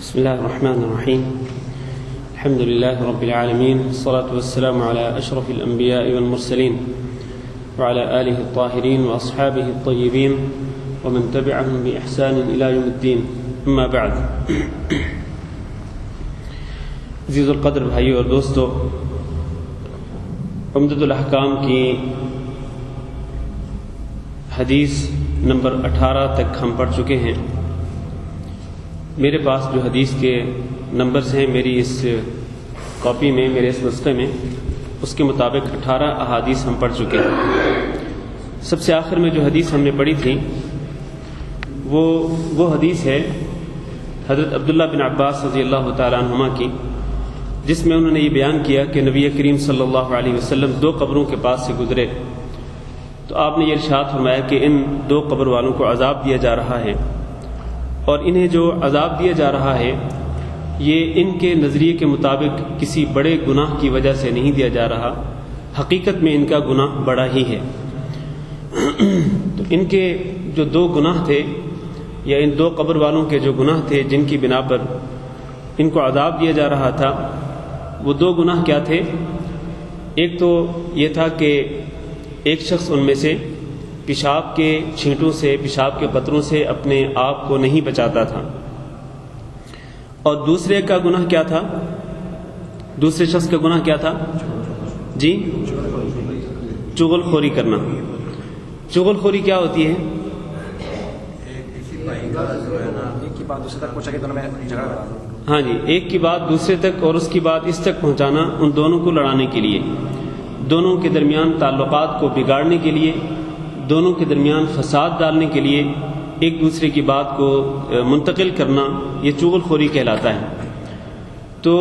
بسم الله الرحمن الرحيم. الحمد لله رب العالمين، الصلاة والسلام على أشرف الأنبياء والمرسلين وعلى آله الطاهرين وأصحابه الطيبين ومن تبعهم بإحسان إلى يوم الدين. أما بعد. عزیز القدر بھائیو اور دوستو، عمدۃ الاحکام کی حدیث نمبر 18 تک ہم پڑھ چکے ہیں۔ میرے پاس جو حدیث کے نمبرز ہیں میری اس کاپی میں، میرے اس نسخے میں، اس کے مطابق 18 احادیث ہم پڑھ چکے ہیں۔ سب سے آخر میں جو حدیث ہم نے پڑھی تھی وہ حدیث ہے حضرت عبداللہ بن عباس رضی اللہ تعالیٰ عنہما کی، جس میں انہوں نے یہ بیان کیا کہ نبی کریم صلی اللہ علیہ وسلم 2 قبروں کے پاس سے گزرے تو آپ نے یہ ارشاد فرمایا کہ ان 2 قبر والوں کو عذاب دیا جا رہا ہے، اور انہیں جو عذاب دیا جا رہا ہے یہ ان کے نظریے کے مطابق کسی بڑے گناہ کی وجہ سے نہیں دیا جا رہا، حقیقت میں ان کا گناہ بڑا ہی ہے۔ تو ان کے جو 2 گناہ تھے، یا ان 2 قبر والوں کے جو گناہ تھے جن کی بنا پر ان کو عذاب دیا جا رہا تھا، وہ 2 گناہ کیا تھے؟ ایک تو یہ تھا کہ ایک شخص ان میں سے پیشاب کے چھینٹوں سے، پیشاب کے قطروں سے اپنے آپ کو نہیں بچاتا تھا، اور دوسرے کا گناہ کیا تھا؟ دوسرے شخص کا گناہ کیا تھا؟ جی، چغل خوری کرنا۔ چغل خوری کیا ہوتی ہے؟ ہاں جی، ایک کی بات دوسرے تک اور اس کی بات اس تک پہنچانا، ان دونوں کو لڑانے کے لیے، دونوں کے درمیان تعلقات کو بگاڑنے کے لیے، دونوں کے درمیان فساد ڈالنے کے لیے ایک دوسرے کی بات کو منتقل کرنا، یہ چغل خوری کہلاتا ہے۔ تو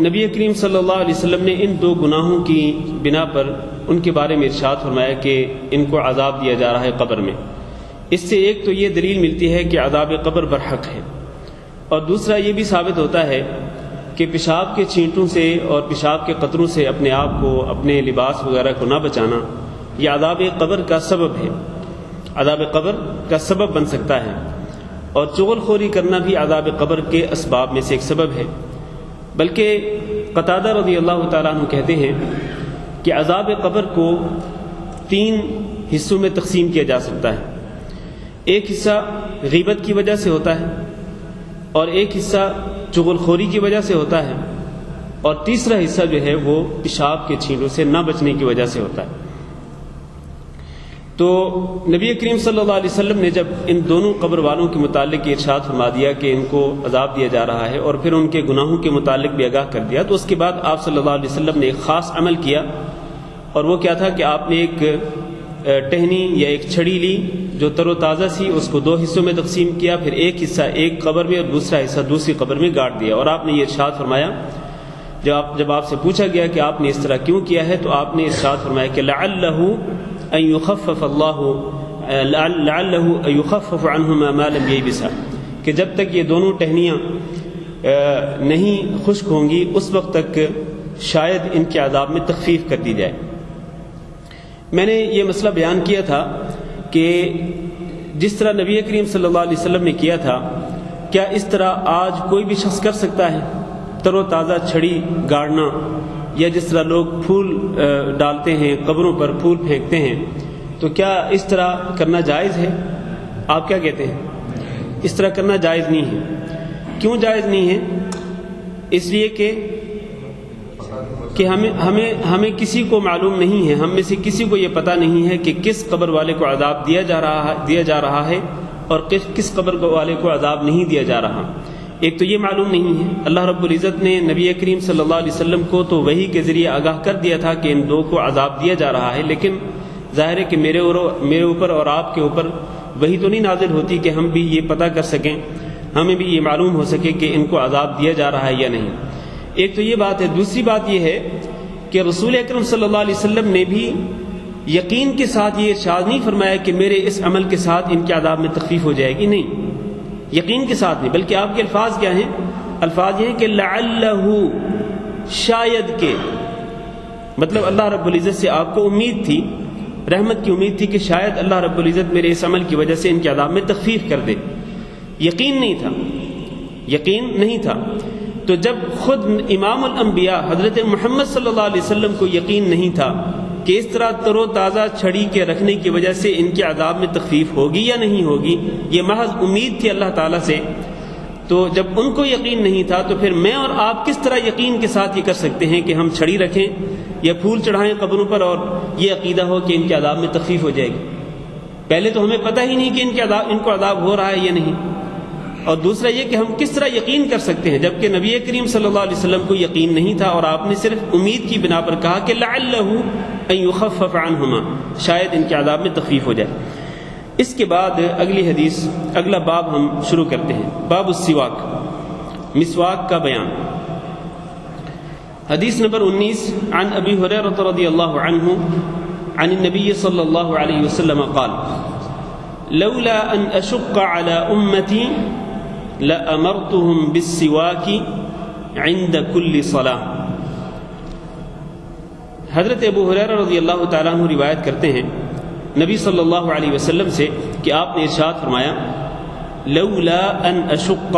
نبی کریم صلی اللہ علیہ وسلم نے ان 2 گناہوں کی بنا پر ان کے بارے میں ارشاد فرمایا کہ ان کو عذاب دیا جا رہا ہے قبر میں۔ اس سے ایک تو یہ دلیل ملتی ہے کہ عذاب قبر برحق ہے، اور دوسرا یہ بھی ثابت ہوتا ہے کہ پیشاب کے چھینٹوں سے اور پیشاب کے قطروں سے اپنے آپ کو، اپنے لباس وغیرہ کو نہ بچانا، یہ عذاب قبر کا سبب ہے، عذاب قبر کا سبب بن سکتا ہے، اور چغل خوری کرنا بھی عذاب قبر کے اسباب میں سے ایک سبب ہے۔ بلکہ قتادہ رضی اللہ تعالیٰ عنہ کہتے ہیں کہ عذاب قبر کو 3 حصوں میں تقسیم کیا جا سکتا ہے۔ ایک حصہ غیبت کی وجہ سے ہوتا ہے، اور ایک حصہ چغل خوری کی وجہ سے ہوتا ہے، اور تیسرا حصہ جو ہے وہ پیشاب کے چھینٹوں سے نہ بچنے کی وجہ سے ہوتا ہے۔ تو نبی کریم صلی اللہ علیہ وسلم نے جب ان دونوں قبر والوں کے متعلق ارشاد فرما دیا کہ ان کو عذاب دیا جا رہا ہے، اور پھر ان کے گناہوں کے متعلق بھی آگاہ کر دیا، تو اس کے بعد آپ صلی اللہ علیہ وسلم نے ایک خاص عمل کیا، اور وہ کیا تھا کہ آپ نے ایک ٹہنی یا ایک چھڑی لی جو تر و تازہ سی، اس کو 2 حصوں میں تقسیم کیا، پھر ایک حصہ ایک قبر میں اور دوسرا حصہ دوسری قبر میں گاڑ دیا، اور آپ نے یہ ارشاد فرمایا، جب آپ سے پوچھا گیا کہ آپ نے اس طرح کیوں کیا ہے، تو آپ نے ارشاد فرمایا کہ لعلہ ان يخفف عنهما ما لم ييبسا، کہ جب تک یہ دونوں ٹہنیاں نہیں خشک ہوں گی اس وقت تک شاید ان کے عذاب میں تخفیف کر دی جائے۔ میں نے یہ مسئلہ بیان کیا تھا کہ جس طرح نبی کریم صلی اللہ علیہ وسلم نے کیا تھا، کیا اس طرح آج کوئی بھی شخص کر سکتا ہے؟ تر و تازہ چھڑی گاڑنا، یا جس طرح لوگ پھول ڈالتے ہیں قبروں پر، پھول پھینکتے ہیں، تو کیا اس طرح کرنا جائز ہے؟ آپ کیا کہتے ہیں؟ اس طرح کرنا جائز نہیں ہے۔ کیوں جائز نہیں ہے؟ اس لیے کہ ہمیں کسی کو معلوم نہیں ہے، ہم میں سے کسی کو یہ پتہ نہیں ہے کہ کس قبر والے کو عذاب دیا جا رہا ہے اور کس قبر والے کو عذاب نہیں دیا جا رہا۔ ایک تو یہ معلوم نہیں ہے۔ اللہ رب العزت نے نبی کریم صلی اللہ علیہ وسلم کو تو وحی کے ذریعے آگاہ کر دیا تھا کہ ان 2 کو عذاب دیا جا رہا ہے، لیکن ظاہر ہے کہ میرے اوپر اور آپ کے اوپر وحی تو نہیں نازل ہوتی کہ ہم بھی یہ پتہ کر سکیں، ہمیں بھی یہ معلوم ہو سکے کہ ان کو عذاب دیا جا رہا ہے یا نہیں۔ ایک تو یہ بات ہے۔ دوسری بات یہ ہے کہ رسول اکرم صلی اللہ علیہ وسلم نے بھی یقین کے ساتھ یہ ارشاد نہیں فرمایا کہ میرے اس عمل کے ساتھ ان کے عذاب میں تخفیف ہو جائے گی، نہیں، یقین کے ساتھ نہیں، بلکہ آپ کے الفاظ کیا ہیں؟ الفاظ یہ ہیں کہ لعلہ، شاید کہ، مطلب اللہ رب العزت سے آپ کو امید تھی، رحمت کی امید تھی کہ شاید اللہ رب العزت میرے اس عمل کی وجہ سے ان کے عذاب میں تخفیف کر دے، یقین نہیں تھا۔ یقین نہیں تھا. تو جب خود امام الانبیاء حضرت محمد صلی اللہ علیہ وسلم کو یقین نہیں تھا کہ اس طرح تر و تازہ چھڑی کے رکھنے کی وجہ سے ان کے عذاب میں تخفیف ہوگی یا نہیں ہوگی، یہ محض امید تھی اللہ تعالیٰ سے، تو جب ان کو یقین نہیں تھا تو پھر میں اور آپ کس طرح یقین کے ساتھ یہ کر سکتے ہیں کہ ہم چھڑی رکھیں یا پھول چڑھائیں قبروں پر اور یہ عقیدہ ہو کہ ان کے عذاب میں تخفیف ہو جائے گی؟ پہلے تو ہمیں پتہ ہی نہیں کہ ان کو عذاب ہو رہا ہے یا نہیں، اور دوسرا یہ کہ ہم کس طرح یقین کر سکتے ہیں جبکہ نبی کریم صلی اللہ علیہ وسلم کو یقین نہیں تھا اور آپ نے صرف امید کی بنا پر کہا کہ لعلہ ان یخفف عنہما، شاید ان کے عذاب میں تخفیف ہو جائے. اس کے بعد اگلی حدیث، اگلا باب ہم شروع کرتے ہیں، باب السواک، مسواک کا بیان. حدیث نمبر 19 عن ابی ہریرہ رضی اللہ عنہ عن النبی صلی اللہ علیہ وسلم قال لولا ان اشق على امتی لأمرتهم بالسواک عند كل صلاة. حضرت ابو ہریرہ رضی اللہ تعالیٰ عنہ روایت کرتے ہیں نبی صلی اللہ علیہ وسلم سے کہ آپ نے ارشاد فرمایا لولا ان اشق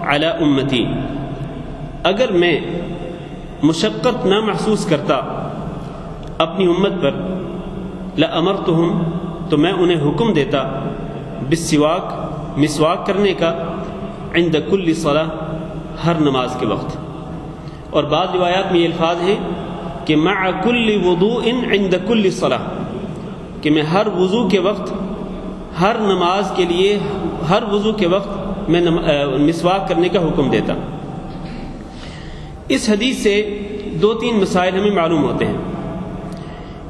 علی امتی، اگر میں مشقت نہ محسوس کرتا اپنی امت پر، لامرتہم، تو میں انہیں حکم دیتا، بالسواک، مسواک کرنے کا، عند کل صلاۃ، ہر نماز کے وقت. اور بعض روایات میں یہ الفاظ ہیں کہ مع کل وضوء عند کل صلاۃ، کہ میں ہر وضو کے وقت، ہر نماز کے لیے ہر وضو کے وقت میں مسواک کرنے کا حکم دیتا. اس حدیث سے 2-3 مسائل ہمیں معلوم ہوتے ہیں.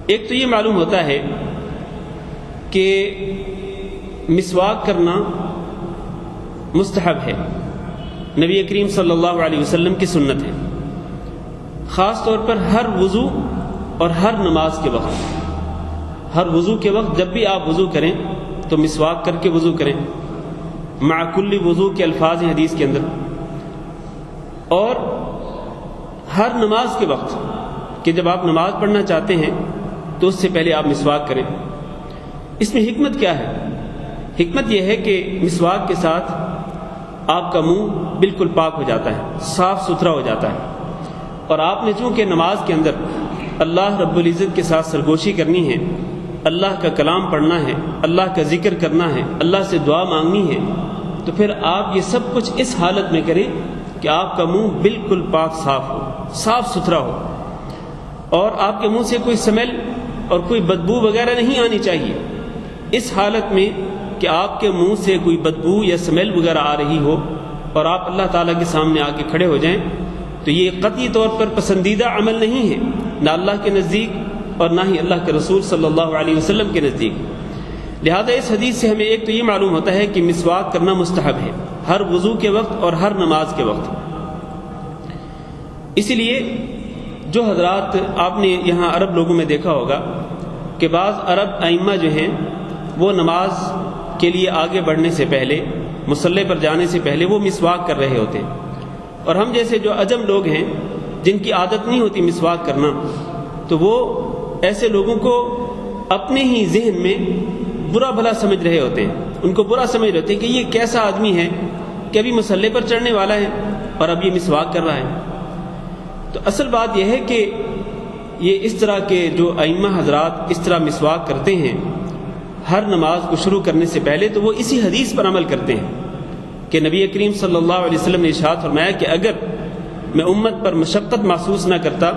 ایک تو یہ معلوم ہوتا ہے کہ مسواک کرنا مستحب ہے، نبی کریم صلی اللہ علیہ وسلم کی سنت ہے، خاص طور پر ہر وضو اور ہر نماز کے وقت. ہر وضو کے وقت جب بھی آپ وضو کریں تو مسواک کر کے وضو کریں، مع کل وضو کے الفاظ ہیں حدیث کے اندر. اور ہر نماز کے وقت کہ جب آپ نماز پڑھنا چاہتے ہیں تو اس سے پہلے آپ مسواک کریں. اس میں حکمت کیا ہے؟ حکمت یہ ہے کہ مسواک کے ساتھ آپ کا منہ بالکل پاک ہو جاتا ہے، صاف ستھرا ہو جاتا ہے. اور آپ نے چونکہ نماز کے اندر اللہ رب العزت کے ساتھ سرگوشی کرنی ہے، اللہ کا کلام پڑھنا ہے، اللہ کا ذکر کرنا ہے، اللہ سے دعا مانگنی ہے، تو پھر آپ یہ سب کچھ اس حالت میں کریں کہ آپ کا منہ بالکل پاک صاف ہو، صاف ستھرا ہو، اور آپ کے منہ سے کوئی سمیل اور کوئی بدبو وغیرہ نہیں آنی چاہیے. اس حالت میں کہ آپ کے منہ سے کوئی بدبو یا سمیل وغیرہ آ رہی ہو اور آپ اللہ تعالیٰ کے سامنے آ کے کھڑے ہو جائیں تو یہ قطعی طور پر پسندیدہ عمل نہیں ہے، نہ اللہ کے نزدیک اور نہ ہی اللہ کے رسول صلی اللہ علیہ وسلم کے نزدیک. لہذا اس حدیث سے ہمیں ایک تو یہ معلوم ہوتا ہے کہ مسواک کرنا مستحب ہے ہر وضو کے وقت اور ہر نماز کے وقت. اسی لیے جو حضرات آپ نے یہاں عرب لوگوں میں دیکھا ہوگا کہ بعض عرب ائمہ جو ہیں وہ نماز کے لیے آگے بڑھنے سے پہلے، مصلی پر جانے سے پہلے وہ مسواک کر رہے ہوتے ہیں. اور ہم جیسے جو عجم لوگ ہیں جن کی عادت نہیں ہوتی مسواک کرنا، تو وہ ایسے لوگوں کو اپنے ہی ذہن میں برا بھلا سمجھ رہے ہوتے ہیں، ان کو برا سمجھ رہے ہوتے ہیں کہ یہ کیسا آدمی ہے کہ ابھی مصلی پر چڑھنے والا ہے اور اب یہ مسواک کر رہا ہے. تو اصل بات یہ ہے کہ یہ اس طرح کے جو ائمہ حضرات اس طرح مسواک کرتے ہیں ہر نماز کو شروع کرنے سے پہلے، تو وہ اسی حدیث پر عمل کرتے ہیں کہ نبی کریم صلی اللہ علیہ وسلم نے ارشاد فرمایا کہ اگر میں امت پر مشقت محسوس نہ کرتا،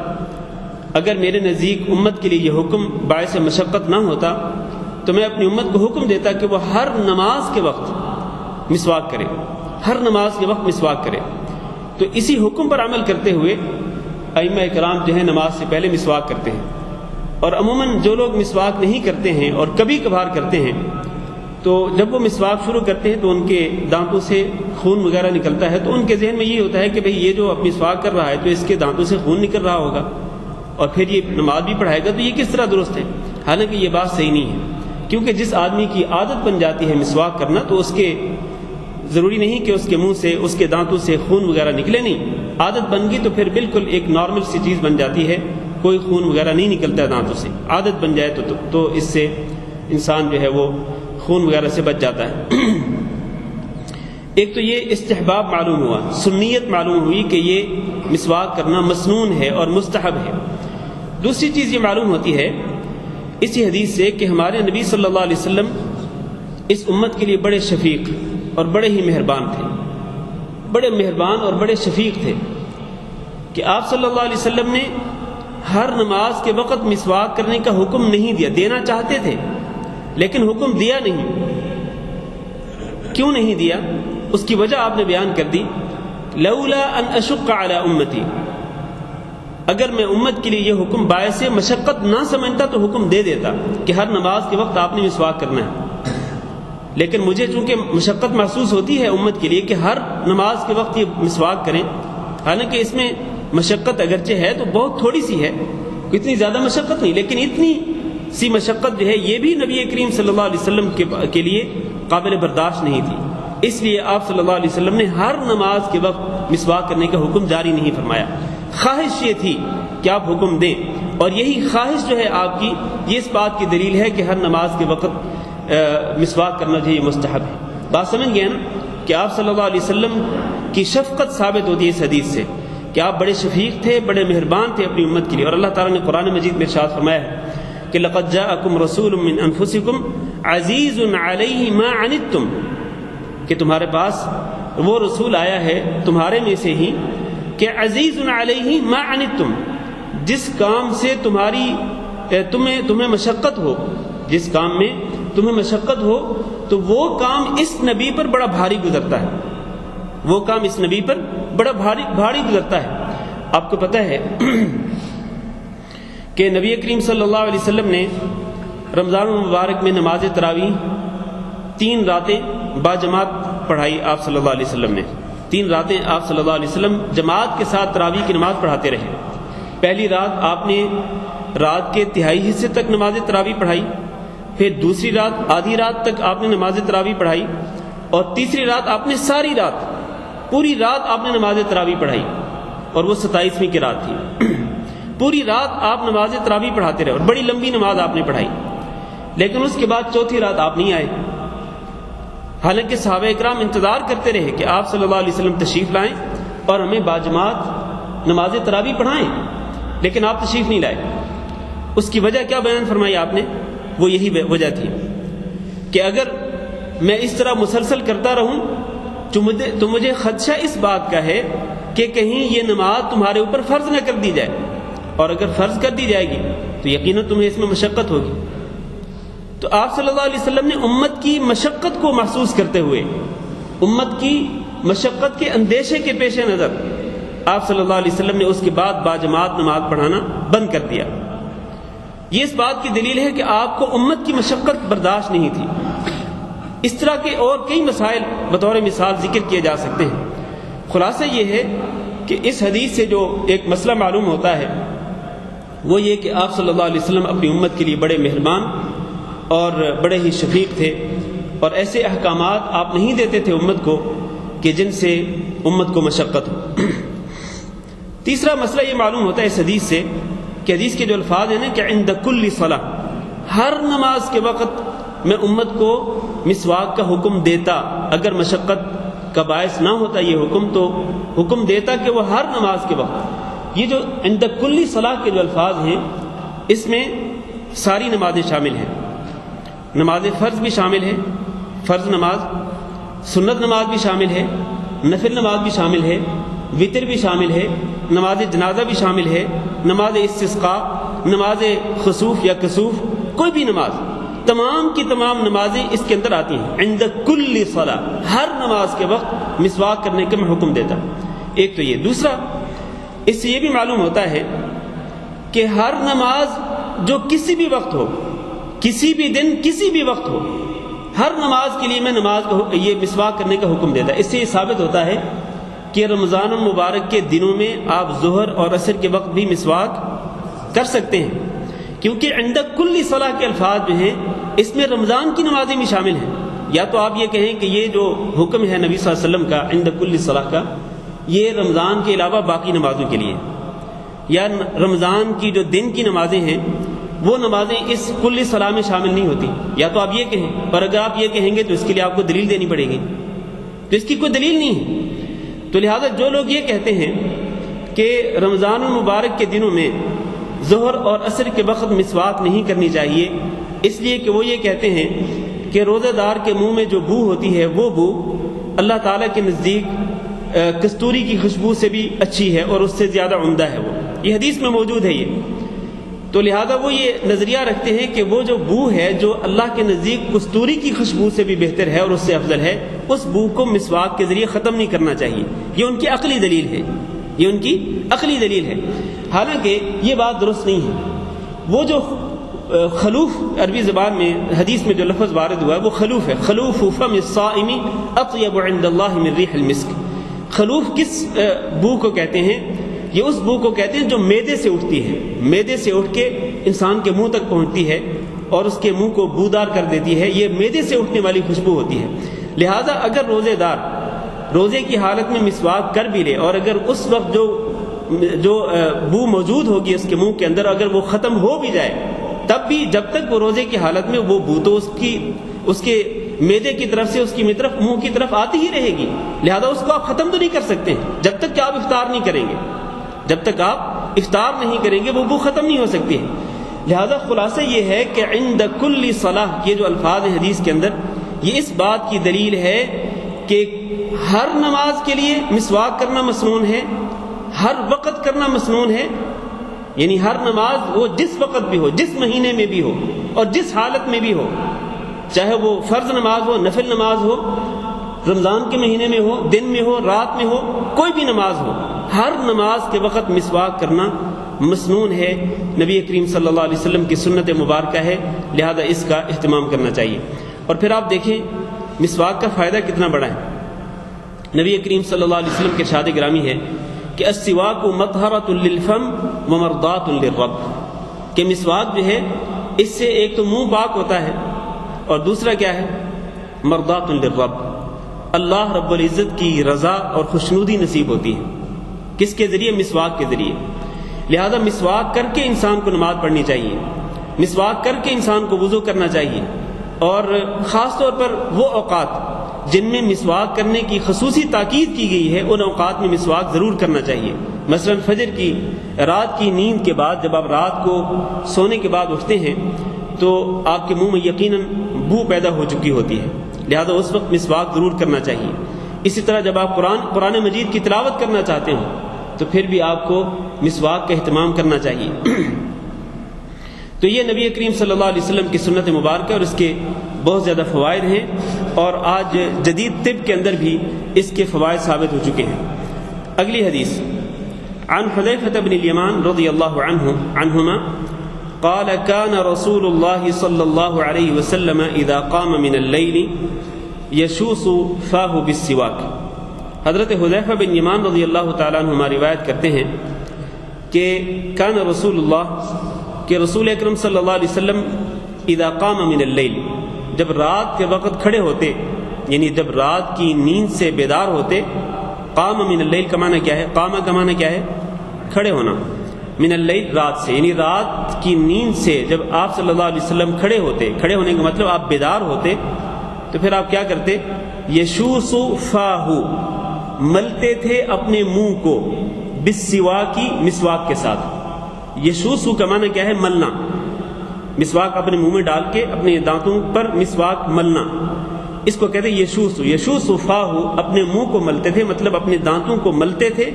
اگر میرے نزدیک امت کے لیے یہ حکم باعث مشقت نہ ہوتا تو میں اپنی امت کو حکم دیتا کہ وہ ہر نماز کے وقت مسواک کرے، ہر نماز کے وقت مسواک کرے. تو اسی حکم پر عمل کرتے ہوئے ائمہ کرام جو ہیں نماز سے پہلے مسواک کرتے ہیں. اور عموماً جو لوگ مسواک نہیں کرتے ہیں اور کبھی کبھار کرتے ہیں، تو جب وہ مسواک شروع کرتے ہیں تو ان کے دانتوں سے خون وغیرہ نکلتا ہے، تو ان کے ذہن میں یہ ہوتا ہے کہ بھئی یہ جو مسواک کر رہا ہے تو اس کے دانتوں سے خون نکل رہا ہوگا اور پھر یہ نماز بھی پڑھائے گا، تو یہ کس طرح درست ہے؟ حالانکہ یہ بات صحیح نہیں ہے، کیونکہ جس آدمی کی عادت بن جاتی ہے مسواک کرنا تو اس کے ضروری نہیں کہ اس کے منہ سے، اس کے دانتوں سے خون وغیرہ نکلے. نہیں، عادت بن گئی تو پھر بالکل ایک نارمل سی چیز بن جاتی ہے، کوئی خون وغیرہ نہیں نکلتا ہے دانتوں سے. عادت بن جائے تو اس سے انسان جو ہے وہ خون وغیرہ سے بچ جاتا ہے. ایک تو یہ استحباب معلوم ہوا، سنیت معلوم ہوئی کہ یہ مسواک کرنا مسنون ہے اور مستحب ہے۔ دوسری چیز یہ معلوم ہوتی ہے اسی حدیث سے کہ ہمارے نبی صلی اللہ علیہ وسلم اس امت کے لیے بڑے شفیق اور بڑے ہی مہربان تھے، بڑے مہربان اور بڑے شفیق تھے کہ آپ صلی اللہ علیہ وسلم نے ہر نماز کے وقت مسواک کرنے کا حکم نہیں دیا، دینا چاہتے تھے لیکن حکم دیا نہیں۔ کیوں نہیں دیا؟ اس کی وجہ آپ نے بیان کر دی، لولا ان اشق علی امتی، اگر میں امت کے لیے یہ حکم باعث مشقت نہ سمجھتا تو حکم دے دیتا کہ ہر نماز کے وقت آپ نے مسواک کرنا ہے، لیکن مجھے چونکہ مشقت محسوس ہوتی ہے امت کے لیے کہ ہر نماز کے وقت یہ مسواک کریں، حالانکہ اس میں مشقت اگرچہ ہے تو بہت تھوڑی سی ہے، اتنی زیادہ مشقت نہیں، لیکن اتنی سی مشقت جو ہے یہ بھی نبی کریم صلی اللہ علیہ وسلم کے لیے قابل برداشت نہیں تھی، اس لیے آپ صلی اللہ علیہ وسلم نے ہر نماز کے وقت مسواک کرنے کا حکم جاری نہیں فرمایا۔ خواہش یہ تھی کہ آپ حکم دیں، اور یہی خواہش جو ہے آپ کی، یہ اس بات کی دلیل ہے کہ ہر نماز کے وقت مسواک کرنا جو ہے مستحب ہے۔ بات سمجھ گئے نا کہ آپ صلی اللہ علیہ وسلم کی شفقت ثابت ہوتی ہے اس حدیث سے کہ آپ بڑے شفیق تھے، بڑے مہربان تھے اپنی امت کے لیے، اور اللہ تعالیٰ نے قرآن مجید میں ارشاد فرمایا ہے کہ لقد جاءکم رسول من انفسکم عزیز علیہ ما عنتم، کہ تمہارے پاس وہ رسول آیا ہے تمہارے میں سے ہی کہ عزیز علیہ ما عنتم، جس کام سے تمہیں مشقت ہو، جس کام میں تمہیں مشقت ہو تو وہ کام اس نبی پر بڑا بھاری گزرتا ہے، وہ کام اس نبی پر بڑا بھاری گزرتا ہے۔ آپ کو پتہ ہے کہ نبی کریم صلی اللہ علیہ وسلم نے رمضان المبارک میں نماز تراویح 3 راتیں باجماعت پڑھائی۔ آپ صلی اللہ علیہ وسلم نے 3 راتیں آپ صلی اللہ علیہ وسلم جماعت کے ساتھ تراویح کی نماز پڑھاتے رہے۔ پہلی رات آپ نے رات کے تہائی حصے تک نماز تراویح پڑھائی، پھر دوسری رات آدھی رات تک آپ نے نماز تراویح پڑھائی، اور تیسری رات آپ نے ساری رات، پوری رات آپ نے نماز تراویح پڑھائی، اور وہ 27ویں کی رات تھی۔ پوری رات آپ نماز تراویح پڑھاتے رہے اور بڑی لمبی نماز آپ نے پڑھائی، لیکن اس کے بعد چوتھی رات آپ نہیں آئے، حالانکہ صحابہ اکرام انتظار کرتے رہے کہ آپ صلی اللہ علیہ وسلم تشریف لائیں اور ہمیں باجماعت نماز تراویح پڑھائیں، لیکن آپ تشریف نہیں لائے۔ اس کی وجہ کیا بیان فرمائی آپ نے؟ وہ یہی وجہ تھی کہ اگر میں اس طرح مسلسل کرتا رہوں تو مجھے خدشہ اس بات کا ہے کہ کہیں یہ نماز تمہارے اوپر فرض نہ کر دی جائے، اور اگر فرض کر دی جائے گی تو یقیناً تمہیں اس میں مشقت ہوگی۔ تو آپ صلی اللہ علیہ وسلم نے امت کی مشقت کو محسوس کرتے ہوئے، امت کی مشقت کے اندیشے کے پیش نظر، آپ صلی اللہ علیہ وسلم نے اس کے بعد باجماعت نماز پڑھانا بند کر دیا۔ یہ اس بات کی دلیل ہے کہ آپ کو امت کی مشقت برداشت نہیں تھی۔ اس طرح کے اور کئی مسائل بطور مثال ذکر کیے جا سکتے ہیں۔ خلاصہ یہ ہے کہ اس حدیث سے جو ایک مسئلہ معلوم ہوتا ہے وہ یہ کہ آپ صلی اللہ علیہ وسلم اپنی امت کے لیے بڑے مہربان اور بڑے ہی شفیق تھے، اور ایسے احکامات آپ نہیں دیتے تھے امت کو کہ جن سے امت کو مشقت ہو۔ تیسرا مسئلہ یہ معلوم ہوتا ہے اس حدیث سے کہ حدیث کے جو الفاظ ہیں نا کہ عند کل صلاۃ، ہر نماز کے وقت میں امت کو مسواک کا حکم دیتا، اگر مشقت کا باعث نہ ہوتا یہ حکم تو حکم دیتا کہ وہ ہر نماز کے وقت، یہ جو عند کل صلاۃ کے جو الفاظ ہیں اس میں ساری نمازیں شامل ہیں، نماز فرض بھی شامل ہے، فرض نماز، سنت نماز بھی شامل ہے، نفل نماز بھی شامل ہے، وتر بھی شامل ہے، نماز جنازہ بھی شامل ہے، نماز استسقاء، نماز خسوف یا کسوف، کوئی بھی نماز، تمام کی تمام نمازیں اس کے اندر آتی ہیں۔ عند کل صلاۃ، ہر نماز کے وقت مسواک کرنے کا میں حکم دیتا۔ ایک تو یہ، دوسرا اس سے یہ بھی معلوم ہوتا ہے کہ ہر نماز جو کسی بھی وقت ہو، کسی بھی دن، کسی بھی وقت ہو، ہر نماز کے لیے میں نماز کو یہ مسواک کرنے کا حکم دیتا۔ اس سے یہ ثابت ہوتا ہے کہ رمضان المبارک کے دنوں میں آپ ظہر اور عصر کے وقت بھی مسواک کر سکتے ہیں، کیونکہ عند کل صلاۃ کے الفاظ جو ہیں اس میں رمضان کی نمازیں بھی شامل ہیں۔ یا تو آپ یہ کہیں کہ یہ جو حکم ہے نبی صلی اللہ علیہ وسلم کا عند کل صلاۃ کا، یہ رمضان کے علاوہ باقی نمازوں کے لیے، یا رمضان کی جو دن کی نمازیں ہیں وہ نمازیں اس کل صلاۃ میں شامل نہیں ہوتی، یا تو آپ یہ کہیں، اور اگر آپ یہ کہیں گے تو اس کے لیے آپ کو دلیل دینی پڑے گی تو اس کی کوئی دلیل نہیں ہے۔ تو لہذا جو لوگ یہ کہتے ہیں کہ رمضان المبارک کے دنوں میں ظہر اور عصر کے وقت مسواک نہیں کرنی چاہیے، اس لیے کہ وہ یہ کہتے ہیں کہ روزہ دار کے منہ میں جو بو ہوتی ہے وہ بو اللہ تعالیٰ کے نزدیک کستوری کی خوشبو سے بھی اچھی ہے اور اس سے زیادہ عمدہ ہے، وہ یہ حدیث میں موجود ہے یہ۔ تو لہذا وہ یہ نظریہ رکھتے ہیں کہ وہ جو بو ہے جو اللہ کے نزدیک کستوری کی خوشبو سے بھی بہتر ہے اور اس سے افضل ہے، اس بو کو مسواک کے ذریعے ختم نہیں کرنا چاہیے۔ یہ ان کی عقلی دلیل ہے، یہ ان کی عقلی دلیل ہے، حالانکہ یہ بات درست نہیں ہے۔ وہ جو خلوف عربی زبان میں حدیث میں جو لفظ وارد ہوا ہے وہ خلوف ہے، خلوف فم الصائم اطیب عند اللہ من ریح المسک۔ خلوف کس بو کو کہتے ہیں؟ یہ اس بو کو کہتے ہیں جو معدے سے اٹھتی ہے، معدے سے اٹھ کے انسان کے منہ تک پہنچتی ہے اور اس کے منہ کو بودار کر دیتی ہے، یہ معدے سے اٹھنے والی خوشبو ہوتی ہے۔ لہذا اگر روزے دار روزے کی حالت میں مسواک کر بھی لے اور اگر اس وقت جو بو موجود ہوگی اس کے منہ کے اندر اگر وہ ختم ہو بھی جائے، تب بھی جب تک وہ روزے کی حالت میں وہ بو تو اس کے معدے کی طرف سے اس کی طرف منہ کی طرف آتی ہی رہے گی، لہذا اس کو آپ ختم تو نہیں کر سکتے جب تک کہ آپ افطار نہیں کریں گے، جب تک آپ افطار نہیں کریں گے وہ بو ختم نہیں ہو سکتی ہے۔ لہذا خلاصہ یہ ہے کہ عند کل صلاح، یہ جو الفاظ ہیں حدیث کے اندر، یہ اس بات کی دلیل ہے کہ ہر نماز کے لیے مسواک کرنا مسنون ہے، ہر وقت کرنا مسنون ہے، یعنی ہر نماز وہ جس وقت بھی ہو، جس مہینے میں بھی ہو اور جس حالت میں بھی ہو، چاہے وہ فرض نماز ہو، نفل نماز ہو، رمضان کے مہینے میں ہو، دن میں ہو، رات میں ہو، کوئی بھی نماز ہو، ہر نماز کے وقت مسواک کرنا مسنون ہے، نبی کریم صلی اللہ علیہ وسلم کی سنت مبارکہ ہے، لہذا اس کا اہتمام کرنا چاہیے۔ اور پھر آپ دیکھیں مسواک کا فائدہ کتنا بڑا ہے۔ نبی کریم صلی اللہ علیہ وسلم کے ارشاد گرامی ہے کہ السواک مطہرۃ للفم ومرضات للرب، کہ مسواک جو ہے اس سے ایک تو منہ پاک ہوتا ہے اور دوسرا کیا ہے؟ مرضات للرب، اللہ رب العزت کی رضا اور خوشنودی نصیب ہوتی ہے۔ کس کے ذریعے؟ مسواک کے ذریعے۔ لہذا مسواک کر کے انسان کو نماز پڑھنی چاہیے، مسواک کر کے انسان کو وضو کرنا چاہیے، اور خاص طور پر وہ اوقات جن میں مسواک کرنے کی خصوصی تاکید کی گئی ہے ان اوقات میں مسواک ضرور کرنا چاہیے۔ مثلا فجر کی رات کی نیند کے بعد جب آپ رات کو سونے کے بعد اٹھتے ہیں تو آپ کے منہ میں یقیناً بو پیدا ہو چکی ہوتی ہے، لہذا اس وقت مسواک ضرور کرنا چاہیے۔ اسی طرح جب آپ قرآن مجید کی تلاوت کرنا چاہتے ہوں تو پھر بھی آپ کو مسواک کا اہتمام کرنا چاہیے۔ تو یہ نبی کریم صلی اللہ علیہ وسلم کی سنت مبارکہ اور اس کے بہت زیادہ فوائد ہیں، اور آج جدید طب کے اندر بھی اس کے فوائد ثابت ہو چکے ہیں۔ اگلی حدیث عن حذیفہ بن الیمان رضی اللہ عنہما قال كان رسول الله صلی اللہ علیہ وسلم اذا قام من اللیل یشوس فاہ بالسواک۔ حضرت حذیفہ بن یمان رضی اللہ تعالیٰ عنہما روایت کرتے ہیں کہ کان رسول اللہ، کہ رسول اکرم صلی اللہ علیہ وسلم اذا قام من اللیل، جب رات کے وقت کھڑے ہوتے، یعنی جب رات کی نیند سے بیدار ہوتے، قام من اللیل کا معنی کیا ہے؟ قام کا معنی کیا ہے؟ کھڑے ہونا، من اللیل رات سے، یعنی رات کی نیند سے جب آپ صلی اللہ علیہ وسلم کھڑے ہوتے، کھڑے ہونے کا مطلب آپ بیدار ہوتے، تو پھر آپ کیا کرتے؟ یشوس فاہو، ملتے تھے اپنے منہ کو، بالسواکی، مسواک کے ساتھ۔ یشوسو کا معنی کیا ہے؟ ملنا، مسواک اپنے منہ میں ڈال کے اپنے دانتوں پر مسواک ملنا، اس کو کہتے ہیں یشوسو۔ یشوسو فاہو، اپنے منہ کو ملتے تھے، مطلب اپنے دانتوں کو ملتے تھے،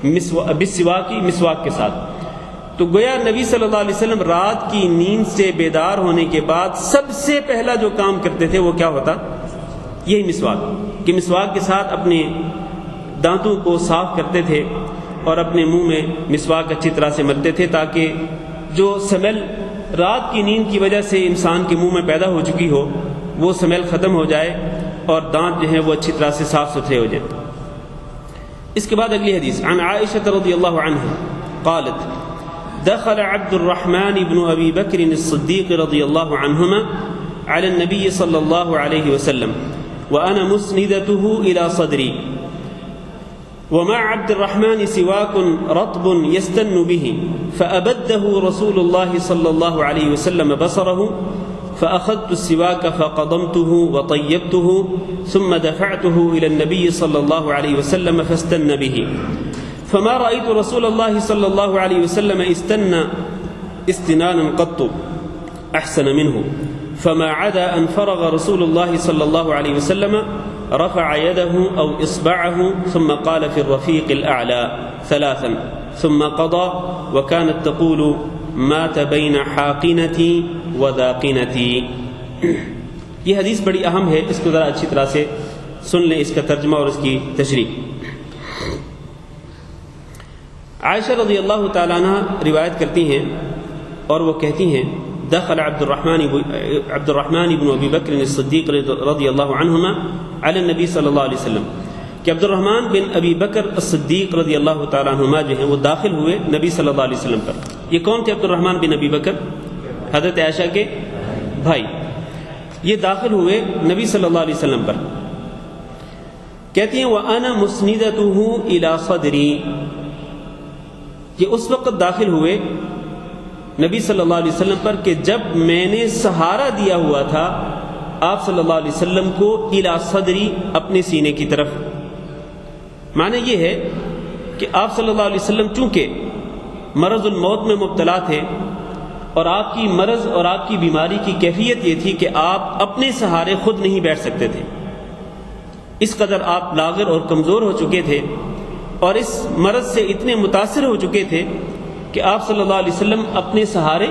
بالسواکی، مسواک کے ساتھ۔ تو گویا نبی صلی اللہ علیہ وسلم رات کی نیند سے بیدار ہونے کے بعد سب سے پہلا جو کام کرتے تھے وہ کیا ہوتا؟ یہی مسواک، کہ مسواک کے ساتھ اپنے دانتوں کو صاف کرتے تھے اور اپنے منہ میں مسواک اچھی طرح سے ملتے تھے، تاکہ جو سمیل رات کی نیند کی وجہ سے انسان کے منہ میں پیدا ہو چکی ہو وہ سمیل ختم ہو جائے اور دانت جو ہیں وہ اچھی طرح سے صاف ستھرے ہو جائیں۔ اس کے بعد اگلی حدیث عن عائشہ رضی اللہ عنہ قالت دخل عبد الرحمن بن ابی بکر الصدیق رضی اللہ عنہما على النبي صلی اللہ علیہ وسلم وانا مسندته الى صدری ومع عبد الرحمن سواك رطب يستن به فأبده رسول الله صلى الله عليه وسلم بصره فأخذت السواك فقضمته وطيبته ثم دفعته إلى النبي صلى الله عليه وسلم فاستن به فما رأيت رسول الله صلى الله عليه وسلم استنى استنانا قط أحسن منه فما عدا أن فرغ رسول الله صلى الله عليه وسلم رفع يده أو إصبعه ثم قال في الرفيق الأعلى ثلاثا ثم قضى وكانت تقول مات بين حاقنتي وذاقنتي. یہ حدیث بڑی اہم ہے، اس کو ذرا اچھی طرح سے سن لیں، اس کا ترجمہ اور اس کی تشریح. عائشہ رضی اللہ تعالیٰ عنہ روایت کرتی ہیں اور وہ کہتی ہیں دخل عبد الرحمن بن ابی بکر الصدیق رضی اللہ عنہما علی النبی صلی اللہ علیہ وسلم کہ عبد الرحمن بن ابی بکر الصدیق رضی اللہ تعالیٰ عنہما جو ہیں وہ داخل ہوئے نبی صلی اللہ علیہ وسلم پر. یہ کون تھے عبد الرحمن بن ابی بکر؟ حضرت عائشہ کے بھائی. یہ داخل ہوئے نبی صلی اللہ علیہ وسلم پر. کہتی ہیں وَأَنَا مُسْنِدَتُهُ إِلَى صَدْرِي، یہ اس وقت داخل ہوئے نبی صلی اللہ علیہ وسلم پر کہ جب میں نے سہارا دیا ہوا تھا آپ صلی اللہ علیہ وسلم کو الی صدری، اپنے سینے کی طرف. معنی یہ ہے کہ آپ صلی اللہ علیہ وسلم چونکہ مرض الموت میں مبتلا تھے اور آپ کی مرض اور آپ کی بیماری کی کیفیت یہ تھی کہ آپ اپنے سہارے خود نہیں بیٹھ سکتے تھے. اس قدر آپ لاغر اور کمزور ہو چکے تھے اور اس مرض سے اتنے متاثر ہو چکے تھے کہ آپ صلی اللہ علیہ وسلم اپنے سہارے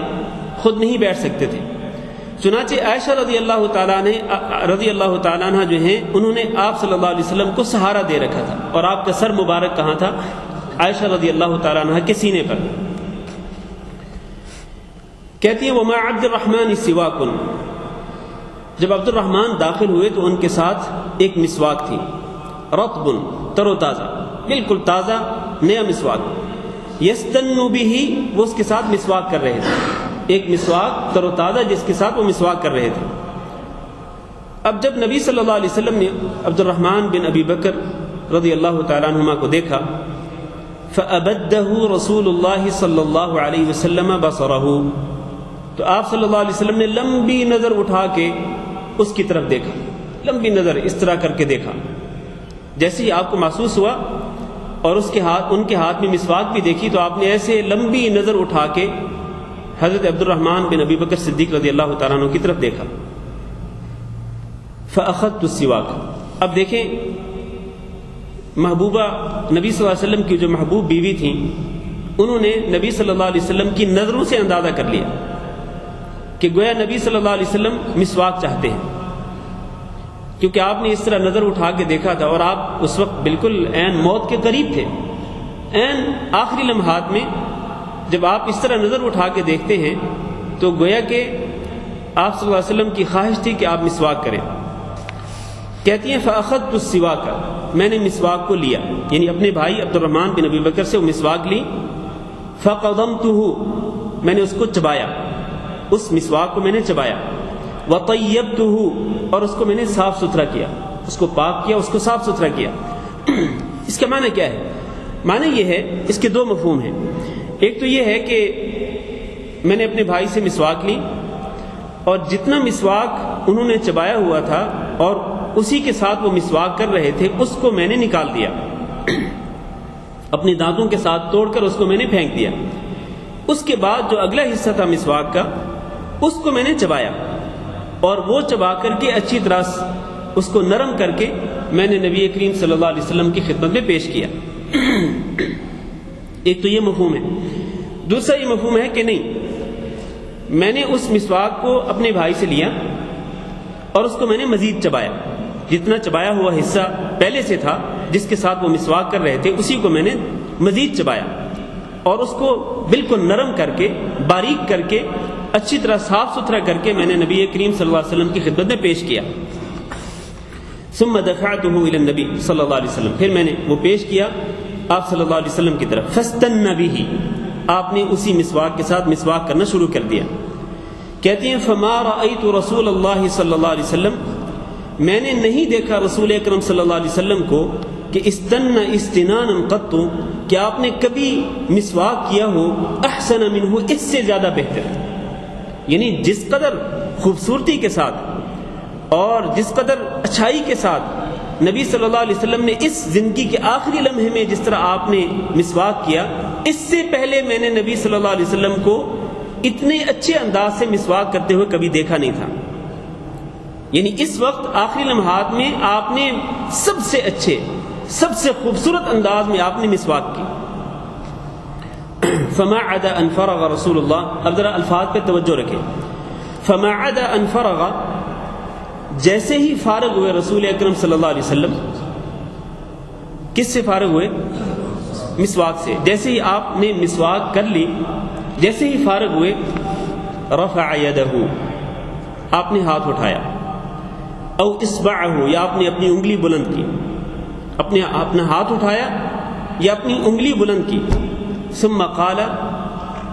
خود نہیں بیٹھ سکتے تھے. چنانچہ عائشہ رضی اللہ تعالیٰ عنہ جو ہیں انہوں نے آپ صلی اللہ علیہ وسلم کو سہارا دے رکھا تھا اور آپ کا سر مبارک کہاں تھا؟ عائشہ رضی اللہ تعالیٰ عنہ کے سینے پر. کہتی ہے وما عبد الرحمن سواک، جب عبد الرحمن داخل ہوئے تو ان کے ساتھ ایک مسواک تھی، رطب، تر و تازہ، بالکل تازہ نیا مسواک. یستن بہ، وہ اس کے ساتھ مسواک کر رہے تھے، ایک مسواک تر و تازہ جس کے ساتھ وہ مسواک کر رہے تھے. اب جب نبی صلی اللہ علیہ وسلم نے عبد الرحمن بن ابی بکر رضی اللہ تعالیٰ عنہما کو دیکھا فَأَبَدَّهُ رسول اللہ صلی اللہ علیہ وسلم بصرہ، تو آپ صلی اللہ علیہ وسلم نے لمبی نظر اٹھا کے اس کی طرف دیکھا، لمبی نظر اس طرح کر کے دیکھا. جیسے ہی آپ کو محسوس ہوا اور ان کے ہاتھ میں مسواک بھی دیکھی تو آپ نے ایسے لمبی نظر اٹھا کے حضرت عبد الرحمن بن ابی بکر صدیق رضی اللہ تعالیٰ عنہ کی طرف دیکھا. فأخذت السواک، اب دیکھیں محبوبہ نبی صلی اللہ علیہ وسلم کی جو محبوب بیوی تھیں انہوں نے نبی صلی اللہ علیہ وسلم کی نظروں سے اندازہ کر لیا کہ گویا نبی صلی اللہ علیہ وسلم مسواک چاہتے ہیں، کیونکہ آپ نے اس طرح نظر اٹھا کے دیکھا تھا اور آپ اس وقت بالکل عین موت کے قریب تھے. عین آخری لمحات میں جب آپ اس طرح نظر اٹھا کے دیکھتے ہیں تو گویا کہ آپ صلی اللہ علیہ وسلم کی خواہش تھی کہ آپ مسواک کریں. کہتی ہیں فأخذت السواک، میں نے مسواک کو لیا، یعنی اپنے بھائی عبد الرحمن بن ابی بکر سے وہ مسواک لی. فقضمته، میں نے اس کو چبایا، اس مسواک کو میں نے چبایا. وطیبته، اور اس کو میں نے صاف ستھرا کیا، اس کو پاک کیا، اس کو صاف ستھرا کیا. اس کا معنی کیا ہے؟ معنی یہ ہے، اس کے دو مفہوم ہیں. ایک تو یہ ہے کہ میں نے اپنے بھائی سے مسواک لی اور جتنا مسواک انہوں نے چبایا ہوا تھا اور اسی کے ساتھ وہ مسواک کر رہے تھے اس کو میں نے نکال دیا، اپنے دانتوں کے ساتھ توڑ کر اس کو میں نے پھینک دیا. اس کے بعد جو اگلا حصہ تھا مسواک کا اس کو میں نے چبایا اور وہ چبا کر کے اچھی طرح اس کو نرم کر کے میں نے نبی کریم صلی اللہ علیہ وسلم کی خدمت میں پیش کیا. ایک تو یہ مفہوم ہے. دوسرا یہ مفہوم ہے کہ نہیں، میں نے اس مسواک کو اپنے بھائی سے لیا اور اس کو میں نے مزید چبایا، جتنا چبایا ہوا حصہ پہلے سے تھا جس کے ساتھ وہ مسواک کر رہے تھے اسی کو میں نے مزید چبایا اور اس کو بالکل نرم کر کے باریک کر کے اچھی طرح صاف ستھرا کر کے میں نے نبی کریم صلی اللہ علیہ وسلم کی خدمت میں پیش کیا. ثم دفعته الى النبی صلی اللہ علیہ وسلم، پھر میں نے وہ پیش کیا آپ صلی اللہ علیہ وسلم کی طرف. فاستن به، آپ نے اسی مسواک کے ساتھ مسواک کرنا شروع کر دیا. کہتی ہیں فما رأیت رسول اللہ صلی اللہ علیہ وسلم، میں نے نہیں دیکھا رسول اکرم صلی اللہ علیہ وسلم کو کہ استن استنانا قط، کہ آپ نے کبھی مسواک کیا ہو احسن منہ، اس سے زیادہ بہتر، یعنی جس قدر خوبصورتی کے ساتھ اور جس قدر اچھائی کے ساتھ نبی صلی اللہ علیہ وسلم نے اس زندگی کے آخری لمحے میں جس طرح آپ نے مسواک کیا، اس سے پہلے میں نے نبی صلی اللہ علیہ وسلم کو اتنے اچھے انداز سے مسواک کرتے ہوئے کبھی دیکھا نہیں تھا. یعنی اس وقت آخری لمحات میں آپ نے سب سے اچھے، سب سے خوبصورت انداز میں آپ نے مسواک کی. فما عدا ان فرغ رسول اللہ، اب ذرا الفاظ پہ توجہ رکھیں. فما عدا ان فرغ، جیسے ہی فارغ ہوئے رسول اکرم صلی اللہ علیہ وسلم. کس سے فارغ ہوئے؟ مسواک سے. جیسے ہی آپ نے مسواک کر لی، جیسے ہی فارغ ہوئے، رفع یدہ، آپ نے ہاتھ اٹھایا، او اصبعہ، یا آپ نے اپنی انگلی بلند کی، اپنا ہاتھ اٹھایا یا اپنی انگلی بلند کی. ثم قال،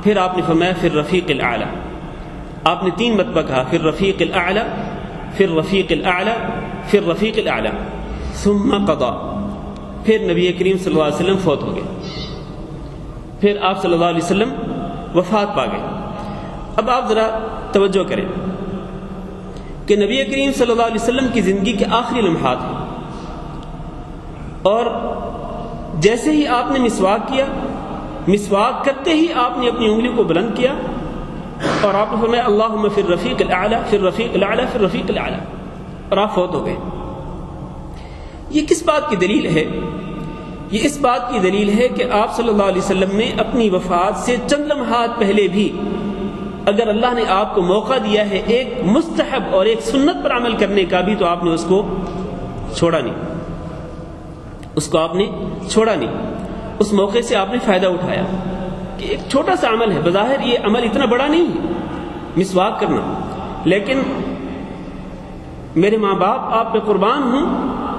پھر آپ نے فرمایا فی الرفیق الاعلی. آپ نے 3 مرتبہ کہا فی الرفیق الاعلی، فی الرفیق الاعلی، فی الرفیق الاعلی. ثم قضا، پھر نبی کریم صلی اللہ علیہ وسلم فوت ہو گئے، پھر آپ صلی اللہ علیہ وسلم وفات پا گئے. اب آپ ذرا توجہ کریں کہ نبی کریم صلی اللہ علیہ وسلم کی زندگی کے آخری لمحات ہیں، اور جیسے ہی آپ نے مسواک کیا، مسواک کرتے ہی آپ نے اپنی انگلی کو بلند کیا اور آپ نے فرمایا اللہم فی الرفیق الاعلی، فی الرفیق الاعلی، فی الرفیق الاعلی، اور آپ فوت ہو گئے. یہ کس بات کی دلیل ہے؟ یہ اس بات کی دلیل ہے کہ آپ صلی اللہ علیہ وسلم نے اپنی وفات سے چند لمحات پہلے بھی اگر اللہ نے آپ کو موقع دیا ہے ایک مستحب اور ایک سنت پر عمل کرنے کا بھی، تو آپ نے اس کو چھوڑا نہیں، اس کو آپ نے چھوڑا نہیں. اس موقع سے آپ نے فائدہ اٹھایا کہ ایک چھوٹا سا عمل ہے، بظاہر یہ عمل اتنا بڑا نہیں ہے مسواک کرنا، لیکن میرے ماں باپ آپ پہ قربان ہوں،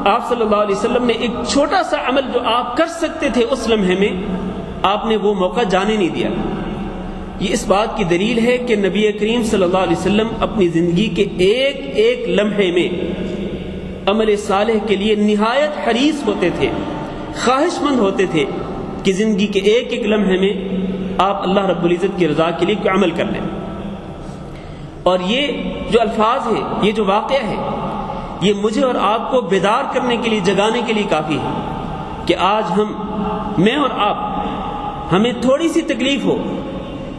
آپ صلی اللہ علیہ وسلم نے ایک چھوٹا سا عمل جو آپ کر سکتے تھے اس لمحے میں، آپ نے وہ موقع جانے نہیں دیا. یہ اس بات کی دلیل ہے کہ نبی کریم صلی اللہ علیہ وسلم اپنی زندگی کے ایک ایک لمحے میں عمل صالح کے لیے نہایت حریص ہوتے تھے، خواہش مند ہوتے تھے کہ زندگی کے ایک ایک لمحے میں آپ اللہ رب العزت کی رضا کے لیے کوئی عمل کر لیں. اور یہ جو الفاظ ہیں، یہ جو واقعہ ہے، یہ مجھے اور آپ کو بیدار کرنے کے لیے، جگانے کے لیے کافی ہے کہ آج میں اور آپ، ہمیں تھوڑی سی تکلیف ہو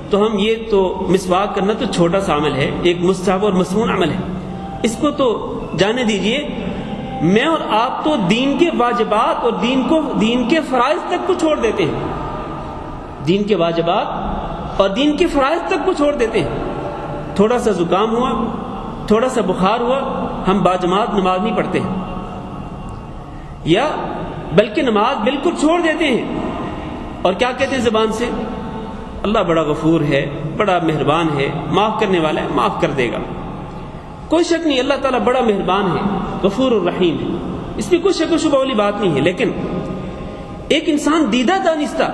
تو ہم یہ تو مسواک کرنا تو چھوٹا سا عمل ہے، ایک مستحب اور مسنون عمل ہے، اس کو تو جانے دیجئے. میں اور آپ تو دین کے واجبات اور دین کے فرائض تک کو چھوڑ دیتے ہیں، دین کے واجبات اور دین کے فرائض تک کو چھوڑ دیتے ہیں. تھوڑا سا زکام ہوا، تھوڑا سا بخار ہوا، ہم باجماعت نماز نہیں پڑھتے ہیں، یا بلکہ نماز بالکل چھوڑ دیتے ہیں. اور کیا کہتے ہیں زبان سے؟ اللہ بڑا غفور ہے، بڑا مہربان ہے، معاف کرنے والا ہے، معاف کر دے گا. کوئی شک نہیں، اللہ تعالیٰ بڑا مہربان ہے، غفور الرحیم ہے، اس میں کوئی شک و شبہ والی بات نہیں ہے. لیکن ایک انسان دیدہ دانستہ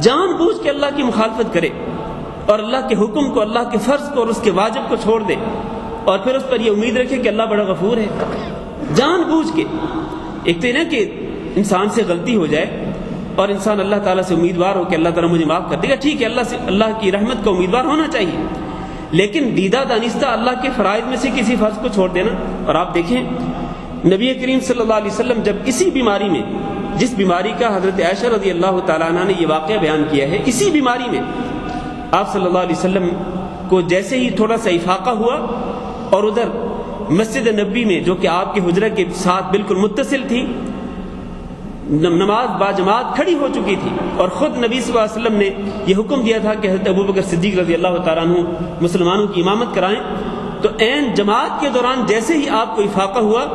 جان بوجھ کے اللہ کی مخالفت کرے اور اللہ کے حکم کو، اللہ کے فرض کو اور اس کے واجب کو چھوڑ دے، اور پھر اس پر یہ امید رکھے کہ اللہ بڑا غفور ہے، جان بوجھ کے. ایک تو یہ نا کہ انسان سے غلطی ہو جائے اور انسان اللہ تعالیٰ سے امیدوار ہو کہ اللہ تعالیٰ مجھے معاف کر دے گا، ٹھیک ہے، اللہ کی رحمت کا امیدوار ہونا چاہیے. لیکن دیدہ دانستہ اللہ کے فرائض میں سے کسی فرض کو چھوڑ دینا. اور آپ دیکھیں نبی کریم صلی اللہ علیہ وسلم جب اسی بیماری میں، جس بیماری کا حضرت عائشہ رضی اللہ تعالیٰ عنہ نے یہ واقعہ بیان کیا ہے، اسی بیماری میں آپ صلی اللہ علیہ وسلم کو جیسے ہی تھوڑا سا افاقہ ہوا، اور ادھر مسجد نبی میں جو کہ آپ کے حجرہ کے ساتھ بالکل متصل تھی، نماز باجماعت کھڑی ہو چکی تھی، اور خود نبی صلی اللہ علیہ وسلم نے یہ حکم دیا تھا کہ حضرت ابوبکر صدیق رضی اللہ تعالیٰ عنہ مسلمانوں کی امامت کرائیں. تو عین جماعت کے دوران جیسے ہی آپ کو افاقہ ہوا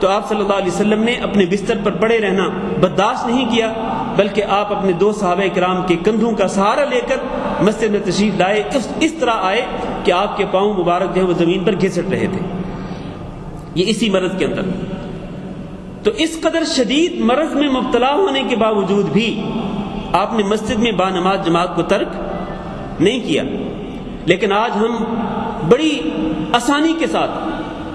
تو آپ صلی اللہ علیہ وسلم نے اپنے بستر پر پڑے رہنا برداشت نہیں کیا، بلکہ آپ اپنے 2 صحابہ کرام کے کندھوں کا سہارا لے کر مسجد میں تشریف لائے. اس طرح آئے کہ آپ کے پاؤں مبارک جو ہے وہ زمین پر گھسٹ رہے تھے، یہ اسی مرض کے اندر. تو اس قدر شدید مرض میں مبتلا ہونے کے باوجود بھی آپ نے مسجد میں بانماز جماعت کو ترک نہیں کیا. لیکن آج ہم بڑی آسانی کے ساتھ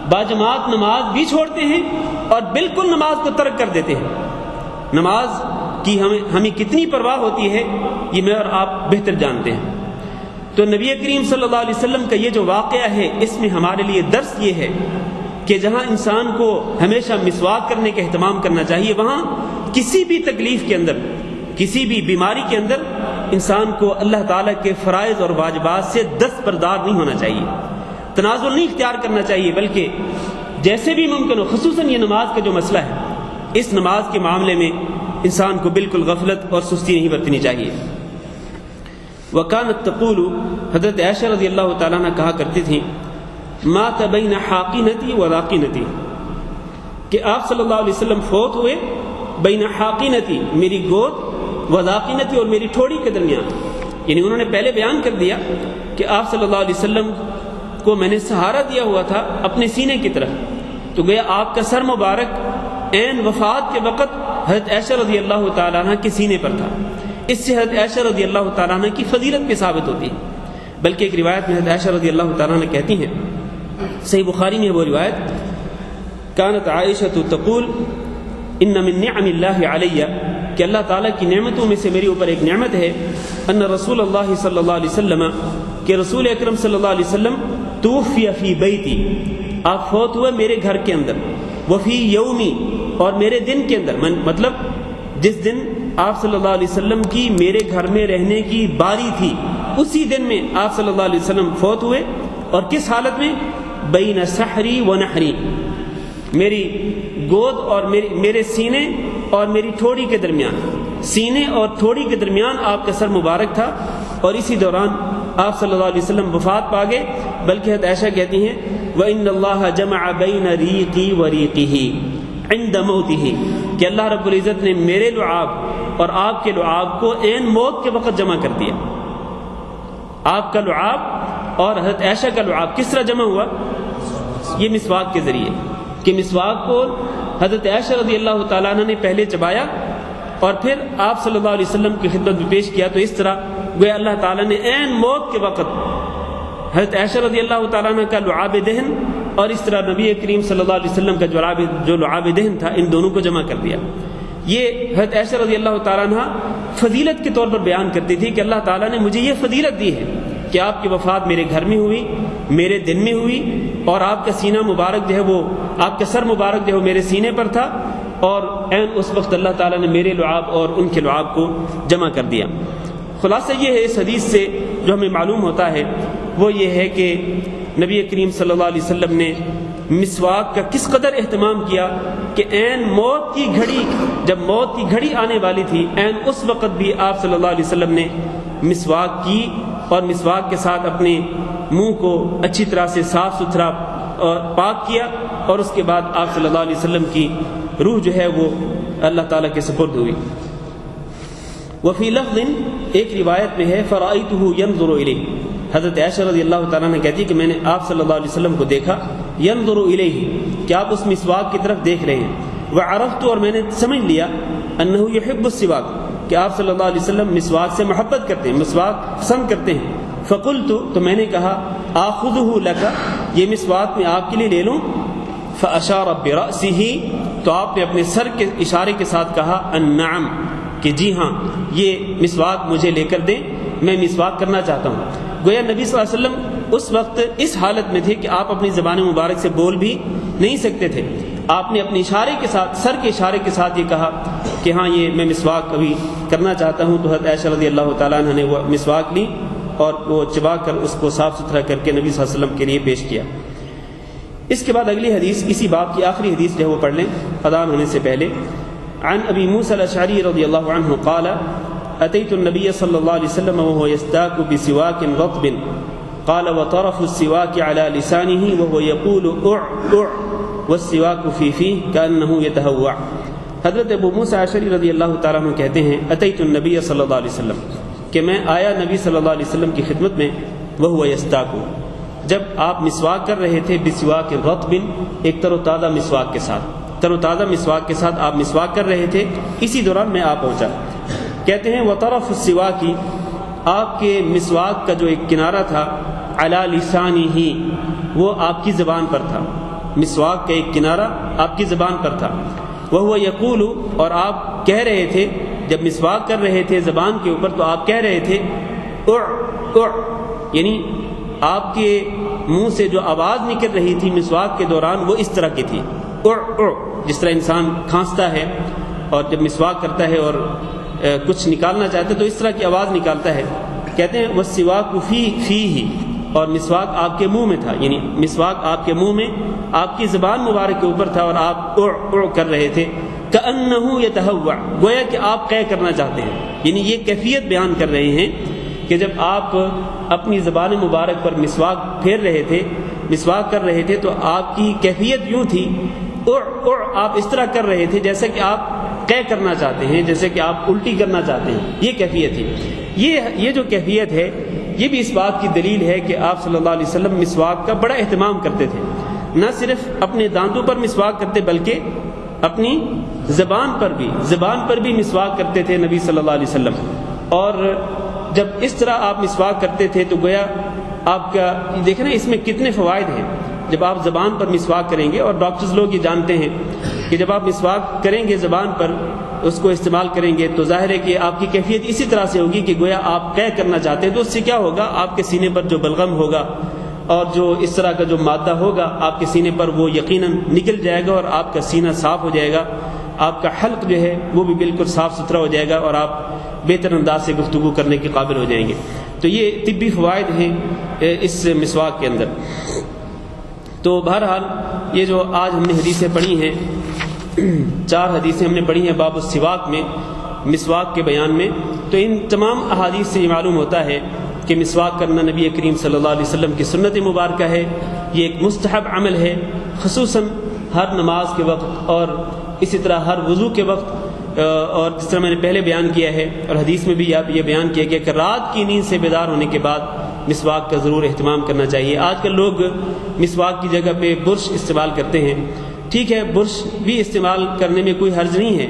باجماعت نماز بھی چھوڑتے ہیں اور بالکل نماز کو ترک کر دیتے ہیں. نماز کی ہمیں کتنی پرواہ ہوتی ہے یہ میں اور آپ بہتر جانتے ہیں. تو نبی کریم صلی اللہ علیہ وسلم کا یہ جو واقعہ ہے، اس میں ہمارے لیے درس یہ ہے کہ جہاں انسان کو ہمیشہ مسواک کرنے کا اہتمام کرنا چاہیے، وہاں کسی بھی تکلیف کے اندر، کسی بھی بیماری کے اندر انسان کو اللہ تعالیٰ کے فرائض اور واجبات سے دستبردار نہیں ہونا چاہیے، تنازل نہیں اختیار کرنا چاہیے، بلکہ جیسے بھی ممکن ہو، خصوصاً یہ نماز کا جو مسئلہ ہے، اس نماز کے معاملے میں انسان کو بالکل غفلت اور سستی نہیں برتنی چاہیے۔ وَكَانَتْ تَقُولُ، حضرت عائشہ رضی اللہ تعالیٰ عنہ کہا کرتی تھیں، مَاتَ بَيْنَ حَاقِنَتِي وَذَاقِنَتِي، کہ آپ صلی اللہ علیہ وسلم فوت ہوئے بین حاقنتی، میری گود، وذاقنتی، اور میری ٹھوڑی کے درمیان، یعنی انہوں نے پہلے بیان کر دیا کہ آپ صلی اللہ علیہ وسلم کو میں نے سہارا دیا ہوا تھا اپنے سینے کی طرف، تو گویا آپ کا سر مبارک عین وفات کے وقت حضرت عائشہ رضی اللہ تعالیٰ عنہ کے سینے پر تھا۔ اس سے حضرت عائشہ رضی اللہ تعالیٰ عنہ کی فضیلت بھی ثابت ہوتی ہے، بلکہ ایک روایت میں حضرت عائشہ رضی اللہ تعالیٰ عنہ کہتی ہیں، صحیح بخاری میں وہ روایت، کانت عائشہ تقول ان من نعم اللہ علیہ، کہ اللہ تعالیٰ کی نعمتوں میں سے میرے اوپر ایک نعمت ہے، ان رسول اللہ صلی اللہ علیہ وسلم، کہ رسول اکرم صلی اللہ علیہ وسلم توفی فی بیتی، آپ فوت ہوئے میرے گھر کے اندر، وفی یومی، اور میرے دن کے اندر، مطلب جس دن آپ صلی اللہ علیہ وسلم کی میرے گھر میں رہنے کی باری تھی، اسی دن میں آپ صلی اللہ علیہ وسلم فوت ہوئے، اور کس حالت میں؟ بین سحری و نحری، میری گود اور میرے سینے اور میری ٹھوڑی کے درمیان، سینے اور ٹھوڑی کے درمیان آپ کا سر مبارک تھا، اور اسی دوران آپ صلی اللہ علیہ وسلم وفات پا گئے۔ بلکہ حضرت عائشہ کہتی ہیں، وَإِنَّ اللَّهَ جَمَعَ بَيْنَ رِيقِي وَرِيقِهِ عِنْدَ مَوْتِهِ، کہ اللہ رب العزت نے میرے لعاب اور آپ کے لعاب کو عین موت کے وقت جمع کر دیا۔ آپ کا لعاب اور حضرت عائشہ کا لعاب کس طرح جمع ہوا؟ یہ مسواک کے ذریعے، کہ مسواک کو حضرت عائشہ رضی اللہ تعالیٰ عنہ نے پہلے چبایا اور پھر آپ صلی اللہ علیہ وسلم کی خدمت میں پیش کیا، تو اس طرح گویا اللہ تعالیٰ نے عین موت کے وقت حضرت عائشہ رضی اللہ تعالیٰ عنہ کا لعاب دہن، اور اس طرح نبی کریم صلی اللہ علیہ وسلم کا جو لعاب دہن تھا، ان دونوں کو جمع کر دیا۔ یہ حضرت عائشہ رضی اللہ تعالیٰ عنہ فضیلت کے طور پر بیان کرتی تھی کہ اللہ تعالیٰ نے مجھے یہ فضیلت دی ہے کہ آپ کی وفات میرے گھر میں ہوئی، میرے دن میں ہوئی، اور آپ کا سینہ مبارک جو ہے وہ، آپ کا سر مبارک جو ہے میرے سینے پر تھا، اور عین اس وقت اللہ تعالیٰ نے میرے لعاب اور ان کے لعاب کو جمع کر دیا۔ خلاصہ یہ ہے اس حدیث سے جو ہمیں معلوم ہوتا ہے وہ یہ ہے کہ نبی کریم صلی اللہ علیہ وسلم نے مسواک کا کس قدر اہتمام کیا کہ عین موت کی گھڑی، جب موت کی گھڑی آنے والی تھی، عین اس وقت بھی آپ صلی اللہ علیہ وسلم نے مسواک کی، اور مسواک کے ساتھ اپنے منہ کو اچھی طرح سے صاف ستھرا اور پاک کیا، اور اس کے بعد آپ صلی اللہ علیہ وسلم کی روح جو ہے وہ اللہ تعالیٰ کے سپرد ہوئی۔ وفی لفظ، ایک روایت میں ہے، فرأیتہ ینظر الیہ، حضرت عائشہ رضی اللہ تعالیٰ نے کہتی کہ میں نے آپ صلی اللہ علیہ وسلم کو دیکھا، ینظر الیہ، کہ آپ اس مسواک کی طرف دیکھ رہے ہیں، وعرفت، اور میں نے سمجھ لیا، انہ یحب السواک، کہ آپ صلی اللہ علیہ وسلم مسواک سے محبت کرتے ہیں، مسواک پسند کرتے ہیں۔ فقلت، تو میں نے کہا، آخذہ لک، یہ مسواک میں آپ کے لیے لے لوں؟ فاشار برأسہ، تو آپ نے اپنے سر کے اشارے کے ساتھ کہا، النعم، کہ جی ہاں یہ مسواک مجھے لے کر دیں، میں مسواک کرنا چاہتا ہوں۔ گویا نبی صلی اللہ علیہ وسلم اس وقت اس حالت میں تھے کہ آپ اپنی زبان مبارک سے بول بھی نہیں سکتے تھے، آپ نے اپنے اشارے کے ساتھ، سر کے اشارے کے ساتھ یہ کہا کہ ہاں یہ میں مسواک ابھی کرنا چاہتا ہوں۔ تو حضرت عائشہ رضی اللہ تعالیٰ عنہ نے وہ مسواک لی اور وہ چبا کر اس کو صاف ستھرا کر کے نبی صلی اللہ علیہ وسلم کے لیے پیش کیا۔ اس کے بعد اگلی حدیث، اسی باب کی آخری حدیث جو ہے وہ پڑھ لیں اذان ہونے سے پہلے۔ عن ابی موسیٰ الاشعری رضی اللہ عنہ قال اتیت النبی صلی اللہ علیہ وسلم وهو يستاك بسواك رطب قال وطرف السواك على لسانه وهو يقول اع اع والسواك في فيه كأنه يتهوع۔ حضرت ابو موسیٰ اشعری رضی اللہ تعالیٰ عنہ کہتے ہیں، اتیت النبی صلی اللہ علیہ وسلم، کہ میں آیا نبی صلی اللہ علیہ وسلم کی خدمت میں، وهو يستاك، جب آپ مسواک کر رہے تھے، بسواک رطب، ایک تر و تازہ مسواک کے ساتھ، تر و تازہ مسواک کے ساتھ آپ مسواک کر رہے تھے، اسی دوران میں آ پہنچا۔ کہتے ہیں وطرف السواک، آپ کے مسواک کا جو ایک کنارہ تھا، علی لسانہ، وہ آپ کی زبان پر تھا، مسواک کا ایک کنارہ آپ کی زبان پر تھا، وہو یقول، اور آپ کہہ رہے تھے، جب مسواک کر رہے تھے زبان کے اوپر تو آپ کہہ رہے تھے اع اع، یعنی آپ کے منہ سے جو آواز نکل رہی تھی مسواک کے دوران وہ اس طرح کی تھی، جس طرح انسان کھانستا ہے اور جب مسواک کرتا ہے اور کچھ نکالنا چاہتا ہے تو اس طرح کی آواز نکالتا ہے. کہتے ہیں وَالسِّوَاكُ فِيهِ، اور مسواک آپ کے منہ میں تھا، یعنی مسواک آپ کے منہ میں آپ کی زبان مبارک کے اوپر تھا اور آپ کر رہے تھے. كَأَنَّهُ يَتَهَوَّعُ، گویا کہ آپ قے کرنا چاہتے ہیں. یعنی یہ کیفیت بیان کر رہے ہیں کہ جب آپ اپنی زبان مبارک پر مسواک پھیر رہے تھے، مسواک کر رہے تھے، تو آپ کی کیفیت یوں تھی، آپ اس طرح کر رہے تھے جیسے کہ آپ قے کرنا چاہتے ہیں، جیسے کہ آپ الٹی کرنا چاہتے ہیں. یہ کیفیت تھی. یہ جو کیفیت ہے یہ بھی اس بات کی دلیل ہے کہ آپ صلی اللہ علیہ وسلم مسواک کا بڑا اہتمام کرتے تھے. نہ صرف اپنے دانتوں پر مسواک کرتے بلکہ اپنی زبان پر بھی مسواک کرتے تھے نبی صلی اللہ علیہ وسلم. اور جب اس طرح آپ مسواک کرتے تھے تو گویا آپ کا دیکھیں نا اس میں کتنے فوائد ہیں. جب آپ زبان پر مسواک کریں گے، اور ڈاکٹرز لوگ یہ جانتے ہیں کہ جب آپ مسواک کریں گے زبان پر اس کو استعمال کریں گے تو ظاہر ہے کہ آپ کی کیفیت اسی طرح سے ہوگی کہ گویا آپ قے کرنا چاہتے ہیں. تو اس سے کیا ہوگا، آپ کے سینے پر جو بلغم ہوگا اور جو اس طرح کا جو مادہ ہوگا آپ کے سینے پر وہ یقیناً نکل جائے گا اور آپ کا سینہ صاف ہو جائے گا. آپ کا حلق جو ہے وہ بھی بالکل صاف ستھرا ہو جائے گا اور آپ بہتر انداز سے گفتگو کرنے کے قابل ہو جائیں گے. تو یہ طبی فوائد ہیں اس مسواک کے اندر. تو بہرحال یہ جو آج ہم نے حدیثیں پڑھی ہیں، 4 حدیثیں ہم نے پڑھی ہیں باب السواک میں، مسواک کے بیان میں. تو ان تمام احادیث سے یہ معلوم ہوتا ہے کہ مسواک کرنا نبی کریم صلی اللہ علیہ وسلم کی سنت مبارکہ ہے. یہ ایک مستحب عمل ہے، خصوصاً ہر نماز کے وقت اور اسی طرح ہر وضو کے وقت، اور جس طرح میں نے پہلے بیان کیا ہے اور حدیث میں بھی یہ بیان کیا گیا کہ رات کی نیند سے بیدار ہونے کے بعد مسواک کا ضرور اہتمام کرنا چاہیے. آج کل لوگ مسواک کی جگہ پہ برش استعمال کرتے ہیں. ٹھیک ہے، برش بھی استعمال کرنے میں کوئی حرج نہیں ہے،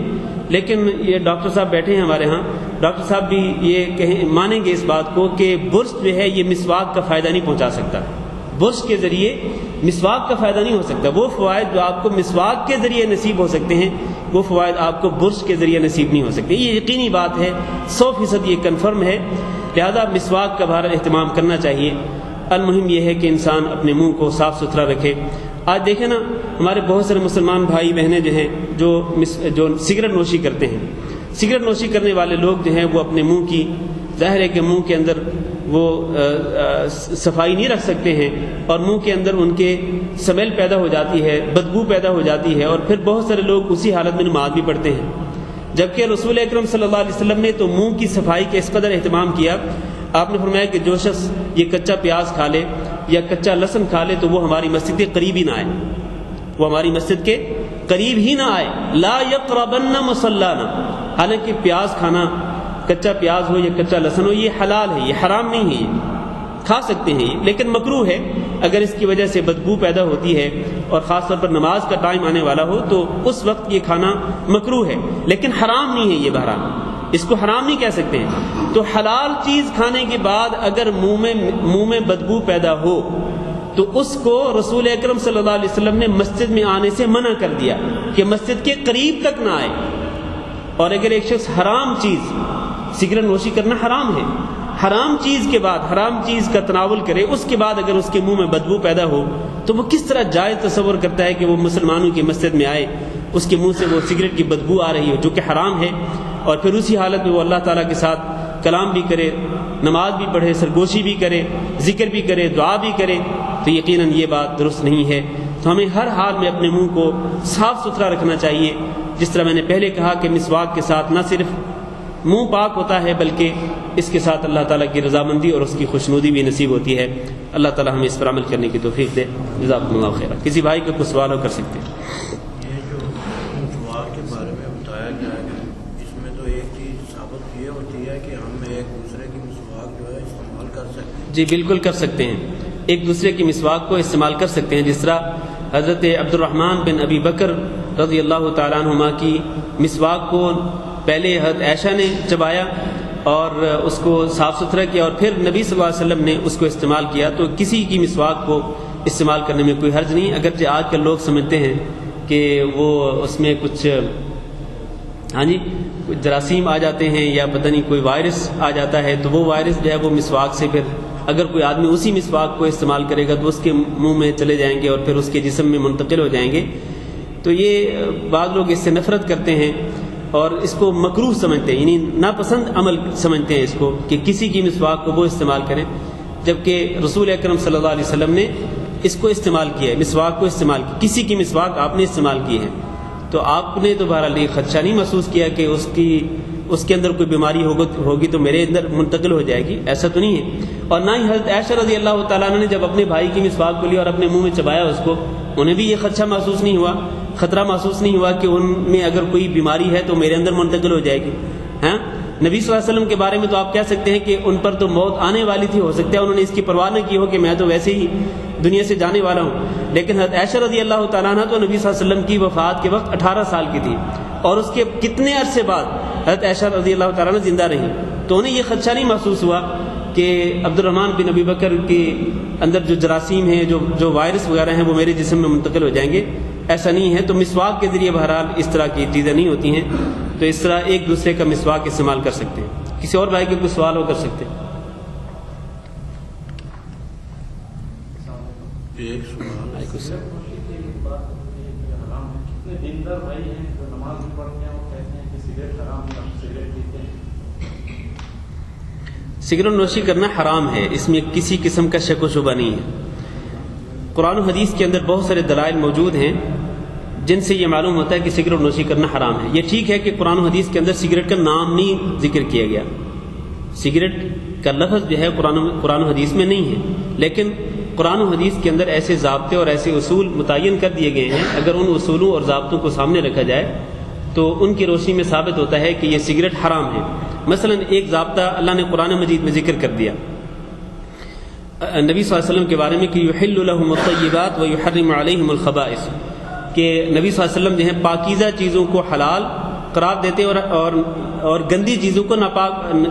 لیکن یہ ڈاکٹر صاحب بیٹھے ہیں ہمارے ہاں، ڈاکٹر صاحب بھی یہ مانیں گے اس بات کو کہ برش جو ہے یہ مسواک کا فائدہ نہیں پہنچا سکتا. برش کے ذریعے مسواک کا فائدہ نہیں ہو سکتا. وہ فوائد جو آپ کو مسواک کے ذریعے نصیب ہو سکتے ہیں وہ فوائد آپ کو برش کے ذریعے نصیب نہیں ہو سکتے. یہ یقینی بات ہے، 100% یہ کنفرم ہے. لہذا مسواک کا بہرحال اہتمام کرنا چاہیے. المہم یہ ہے کہ انسان اپنے منہ کو صاف ستھرا رکھے. آج دیکھیں نا ہمارے بہت سارے مسلمان بھائی بہنیں جو ہیں جو سگریٹ نوشی کرتے ہیں، سگریٹ نوشی کرنے والے لوگ جو ہیں وہ اپنے منہ کی، ظاہر ہے کہ منہ کے اندر وہ صفائی نہیں رکھ سکتے ہیں اور منہ کے اندر ان کے سمیل پیدا ہو جاتی ہے، بدبو پیدا ہو جاتی ہے، اور پھر بہت سارے لوگ اسی حالت میں نماز بھی پڑھتے ہیں. جبکہ رسول اکرم صلی اللہ علیہ وسلم نے تو منہ کی صفائی کا اس قدر اہتمام کیا. آپ نے فرمایا کہ جو شخص یہ کچا پیاز کھا لے یا کچا لہسن کھا لے تو وہ ہماری مسجد کے قریب ہی نہ آئے، وہ ہماری مسجد کے قریب ہی نہ آئے. لا یقربن مصلانا. حالانکہ پیاز کھانا، کچا پیاز ہو یا کچا لہسن ہو، یہ حلال ہے، یہ حرام نہیں ہے، یہ کھا سکتے ہیں، لیکن مکروہ ہے. اگر اس کی وجہ سے بدبو پیدا ہوتی ہے اور خاص طور پر نماز کا ٹائم آنے والا ہو تو اس وقت یہ کھانا مکروہ ہے، لیکن حرام نہیں ہے. یہ بہرحال اس کو حرام نہیں کہہ سکتے ہیں. تو حلال چیز کھانے کے بعد اگر منہ میں بدبو پیدا ہو تو اس کو رسول اکرم صلی اللہ علیہ وسلم نے مسجد میں آنے سے منع کر دیا کہ مسجد کے قریب تک نہ آئے. اور اگر ایک شخص حرام چیز، سگریٹ نوشی کرنا حرام ہے، حرام چیز کے بعد حرام چیز کا تناول کرے، اس کے بعد اگر اس کے منہ میں بدبو پیدا ہو تو وہ کس طرح جائز تصور کرتا ہے کہ وہ مسلمانوں کی مسجد میں آئے، اس کے منہ سے وہ سگریٹ کی بدبو آ رہی ہو جو کہ حرام ہے، اور پھر اسی حالت میں وہ اللہ تعالیٰ کے ساتھ کلام بھی کرے، نماز بھی پڑھے، سرگوشی بھی کرے، ذکر بھی کرے، دعا بھی کرے، تو یقیناً یہ بات درست نہیں ہے. تو ہمیں ہر حال میں اپنے منہ کو صاف ستھرا رکھنا چاہیے. جس طرح میں نے پہلے کہا کہ مسواک کے ساتھ نہ صرف منہ پاک ہوتا ہے بلکہ اس کے ساتھ اللہ تعالیٰ کی رضامندی اور اس کی خوشنودی بھی نصیب ہوتی ہے. اللہ تعالیٰ ہمیں اس پر عمل کرنے کی توفیق دے. جزاکم اللہ خیرا. کسی بھائی کا کوئی سوال ہو کر سکتے ہیں. یہ جو مسواک کے بارے میں بتایا گیا ہے اس میں تو ایک چیز ثابت یہ ہوتی ہے کہ ہم ایک دوسرے کی مسواک جو ہے استعمال کر سکتے ہیں. جی بالکل کر سکتے ہیں، ایک دوسرے کی مسواک کو استعمال کر سکتے ہیں. جس طرح حضرت عبد الرحمن بن ابی بکر رضی اللہ تعالیٰ عنہما کی مسواک کو پہلے حضرت عائشہ نے چبایا اور اس کو صاف ستھرا کیا اور پھر نبی صلی اللہ علیہ وسلم نے اس کو استعمال کیا. تو کسی کی مسواک کو استعمال کرنے میں کوئی حرج نہیں، اگرچہ آج کل لوگ سمجھتے ہیں کہ وہ اس میں کچھ جراثیم آ جاتے ہیں یا پتہ نہیں کوئی وائرس آ جاتا ہے، تو وہ وائرس جو ہے وہ مسواک سے پھر اگر کوئی آدمی اسی مسواک کو استعمال کرے گا تو اس کے منہ میں چلے جائیں گے اور پھر اس کے جسم میں منتقل ہو جائیں گے. تو یہ بعض لوگ اس سے نفرت کرتے ہیں اور اس کو مکروہ سمجھتے ہیں، یعنی ناپسند عمل سمجھتے ہیں اس کو کہ کسی کی مسواک کو وہ استعمال کریں، جبکہ رسول اکرم صلی اللہ علیہ وسلم نے اس کو استعمال کیا ہے، مسواک کو استعمال کیا. کسی کی مسواک آپ نے استعمال کی ہے تو آپ نے تو بہرحال یہ خدشہ نہیں محسوس کیا کہ اس کے اندر کوئی بیماری ہوگی تو میرے اندر منتقل ہو جائے گی، ایسا تو نہیں ہے. اور نہ ہی حضرت عائشہ رضی اللہ تعالیٰ عنہ نے جب اپنے بھائی کی مسواک کو لیا اور اپنے منہ میں چبایا اس کو، انہیں بھی یہ خدشہ محسوس نہیں ہوا، خطرہ محسوس نہیں ہوا کہ ان میں اگر کوئی بیماری ہے تو میرے اندر منتقل ہو جائے گی. ہاں، نبی صلی اللہ علیہ وسلم کے بارے میں تو آپ کہہ سکتے ہیں کہ ان پر تو موت آنے والی تھی، ہو سکتا ہے انہوں نے اس کی پرواہ نہ کی ہو کہ میں تو ویسے ہی دنیا سے جانے والا ہوں. لیکن حضرت عائشہ رضی اللہ تعالیٰ عنہ تو نبی صلی اللہ علیہ وسلم کی وفات کے وقت 18 سال کی تھی، اور اس کے کتنے عرصے بعد حضرت عائشہ رضی اللہ تعالیٰ عنہ زندہ رہی، تو انہیں یہ خدشہ نہیں محسوس ہوا کہ عبد الرحمن بن ابی بکر کے اندر جو جراثیم ہیں، جو وائرس وغیرہ ہیں وہ میرے جسم میں منتقل ہو جائیں گے. ایسا نہیں ہے. تو مسواک کے ذریعے بہرحال اس طرح کی چیزیں نہیں ہوتی ہیں، تو اس طرح ایک دوسرے کا مسواک استعمال کر سکتے ہیں. کسی اور بھائی کے کوئی سوال ہو کر سکتے ہیں؟ ایک سوال سگریٹ نوشی کرنا حرام ہے، اس میں کسی قسم کا شک و شبہ نہیں ہے. قرآن و حدیث کے اندر بہت سارے دلائل موجود ہیں جن سے یہ معلوم ہوتا ہے کہ سگریٹ نوشی کرنا حرام ہے. یہ ٹھیک ہے کہ قرآن و حدیث کے اندر سگریٹ کا نام نہیں ذکر کیا گیا، سگریٹ کا لفظ جو ہے قرآن و حدیث میں نہیں ہے، لیکن قرآن و حدیث کے اندر ایسے ضابطے اور ایسے اصول متعین کر دیے گئے ہیں، اگر ان اصولوں اور ضابطوں کو سامنے رکھا جائے تو ان کی روشنی میں ثابت ہوتا ہے کہ یہ سگریٹ حرام ہے. مثلا ایک ضابطہ اللہ نے قرآن مجید میں ذکر کر دیا نبی صلی اللہ علیہ وسلم کے بارے میں کہ یحل لهم الطیبات ویحرم علیہم الخبائث، کہ نبی صلی اللہ علیہ وسلم جو ہیں پاکیزہ چیزوں کو حلال قرار دیتے اور گندی چیزوں کو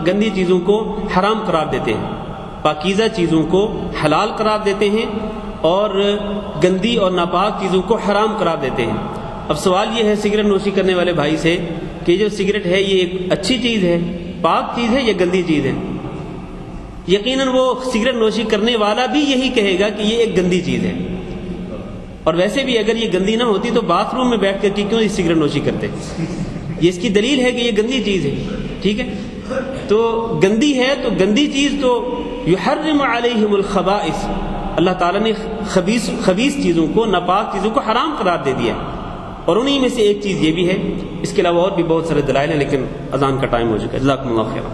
گندی چیزوں کو حرام قرار دیتے ہیں. پاکیزہ چیزوں کو حلال قرار دیتے ہیں اور گندی اور ناپاک چیزوں کو حرام قرار دیتے ہیں. اب سوال یہ ہے سگریٹ نوشی کرنے والے بھائی سے کہ جو سگریٹ ہے یہ ایک اچھی چیز ہے، پاک چیز ہے یا گندی چیز ہے؟ یقیناً وہ سگریٹ نوشی کرنے والا بھی یہی کہے گا کہ یہ ایک گندی چیز ہے. اور ویسے بھی اگر یہ گندی نہ ہوتی تو باتھ روم میں بیٹھ کر کے کیوں یہ سگریٹ نوشی کرتے؟ یہ اس کی دلیل ہے کہ یہ گندی چیز ہے. ٹھیک ہے، تو گندی ہے تو گندی چیز تو یحرم علیہم الخبائث، اللہ تعالیٰ نے خبیث چیزوں کو، ناپاک چیزوں کو حرام قرار دے دیا، اور انہی میں سے ایک چیز یہ بھی ہے. اس کے علاوہ اور بھی بہت سارے دلائل ہیں، لیکن اذان کا ٹائم ہو چکا ہے. جزاکم اللہ خیرا.